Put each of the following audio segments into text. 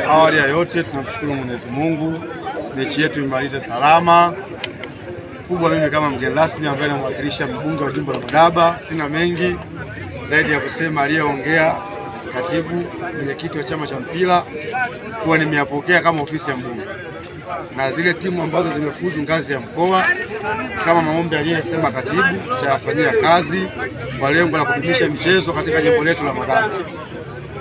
Awali ya yote tunamshukuru Mwenyezi Mungu, mechi yetu imalize salama. Kubwa mimi kama mgeni rasmi ambaye namwakilisha mbunge wa jimbo la Madaba, sina mengi zaidi ya kusema aliyeongea katibu mwenyekiti wa chama cha mpira kuwa nimeyapokea kama ofisi ya mbunge, na zile timu ambazo zimefuzu ngazi ya mkoa kama maombi aliyesema katibu tutayafanyia kazi kwa lengo la kudumisha michezo katika jimbo letu la Madaba.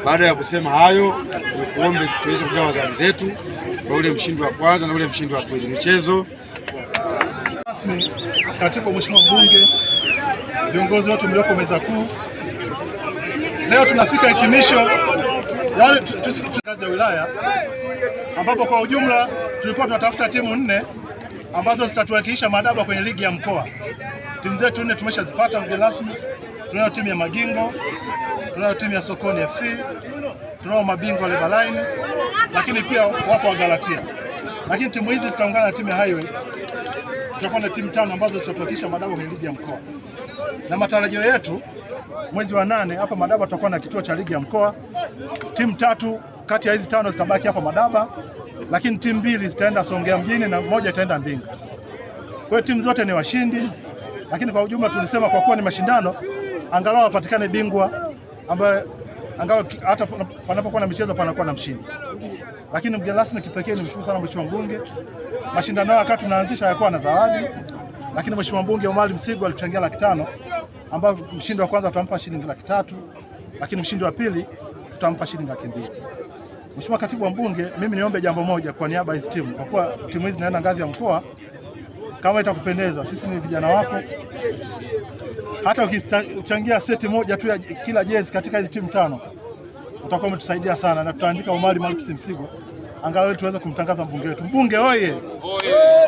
Baada ya kusema hayo, nikuombe tuweze kugawa zawadi zetu kwa ule mshindi wa kwanza na ule mshindi wa pili. Michezo rasmi. Katibu, mheshimiwa mbunge, viongozi wote mlioko meza kuu, leo tunafika hitimisho ya ngazi ya wilaya, ambapo kwa ujumla tulikuwa tunatafuta timu 4 ambazo zitatuwakilisha Madaba kwenye ligi ya mkoa. Timu zetu 4 tumeshazifuata mgeni rasmi. Tunayo timu ya Magingo, tunayo timu ya Sokoni FC, tunao mabingwa Lebaline, lakini pia wapo wa Galatia. Lakini timu hizi zitaungana na timu ya Highway. Tutakuwa na timu 5 ambazo zitatuwakilisha Madaba kwenye ligi ya mkoa. Na matarajio yetu mwezi wa 8 hapa Madaba tutakuwa na kituo cha ligi ya mkoa. Timu 3 kati ya hizi 5 zitabaki hapa Madaba, lakini timu 2 zitaenda Songea mjini na moja itaenda Mbinga. Kwa hiyo timu zote ni washindi, lakini kwa ujumla tulisema kwa kuwa ni mashindano, angalau wapatikane bingwa ambaye angalau hata panapokuwa na michezo panakuwa na mshindi. Lakini mgeni rasmi kipekee ni mshukuru sana mheshimiwa mbunge. Mashindano haya wakati tunaanzisha yakuwa na zawadi, lakini mheshimiwa mbunge Omari Msigwa alichangia $500, ambao mshindi wa kwanza tutampa shilingi $300, lakini mshindi wa pili tutampa shilingi $200. Mheshimiwa katibu wa mbunge, mimi niombe jambo moja kwa niaba ya hizi timu, kwa kuwa timu hizi zinaenda ngazi ya mkoa. Kama itakupendeza, sisi ni vijana wako, hata ukichangia seti moja tu ya kila jezi katika hizi timu 5 utakuwa umetusaidia sana, na tutaandika Omari Msigwa angalau tuweze kumtangaza mbunge wetu. Mbunge oye!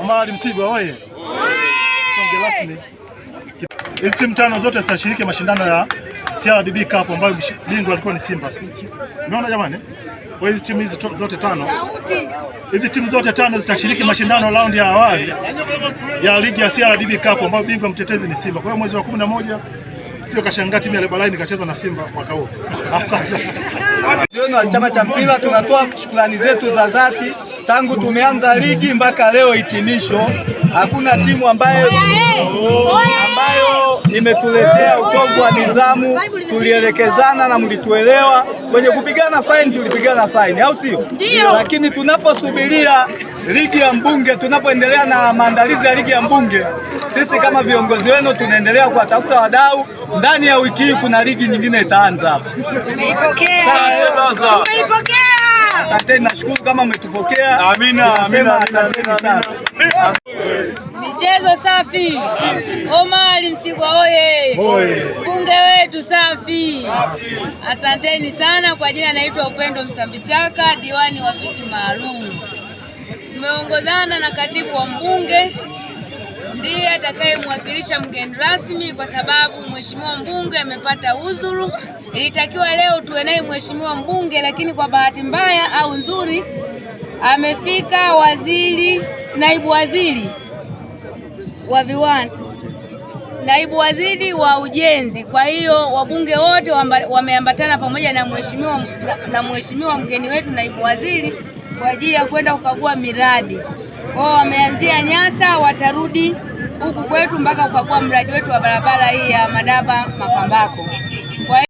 Omari Msigwa oye! Songe rasmi. Hizi timu 5 zote zitashiriki mashindano ya CRDB Cup ambayo bingwa alikuwa ni Simba. Umeona jamani? Kwa hizi timu hizi zote 5. Hizi timu zote 5 zitashiriki mashindano round ya awali ya ligi ya CRDB Cup ambayo bingwa mtetezi ni Simba. Kwa hiyo mwezi wa 11 sio kashangaa timu ya Lebaline kacheza na Simba mwaka huu. Asante. Chama cha mpira tunatoa shukrani zetu za dhati tangu tumeanza ligi mpaka leo hitimisho. Hakuna timu ambayo imetuletea utovu wa nidhamu. Tulielekezana na mlituelewa. Kwenye kupigana fine tulipigana fine, au sio? Lakini tunaposubiria ligi ya mbunge, tunapoendelea na maandalizi ya ligi ya mbunge, sisi kama viongozi wenu tunaendelea kuwatafuta wadau. Ndani ya wiki hii kuna ligi nyingine itaanza hapa. Tumeipokea. Asante, nashukuru kama umetupokea. Amina, amina, asante sana. Michezo safi. Omari Msigwa oye! Mbunge wetu safi. Asanteni sana. Kwa jina naitwa Upendo Msambichaka, diwani wa viti maalum. Tumeongozana na katibu wa mbunge, ndiye atakayemwakilisha mgeni rasmi kwa sababu mheshimiwa mbunge amepata udhuru. Ilitakiwa leo tuwe naye mheshimiwa mbunge, lakini kwa bahati mbaya au nzuri amefika naibu waziri wa viwanda, naibu waziri wa ujenzi. Kwa hiyo wabunge wote wameambatana pamoja na mheshimiwa mgeni wetu naibu waziri kwa ajili ya kwenda kukagua miradi. Wao wameanzia Nyasa, watarudi huku kwetu mpaka kukagua mradi wetu wa barabara hii ya Madaba Makambako.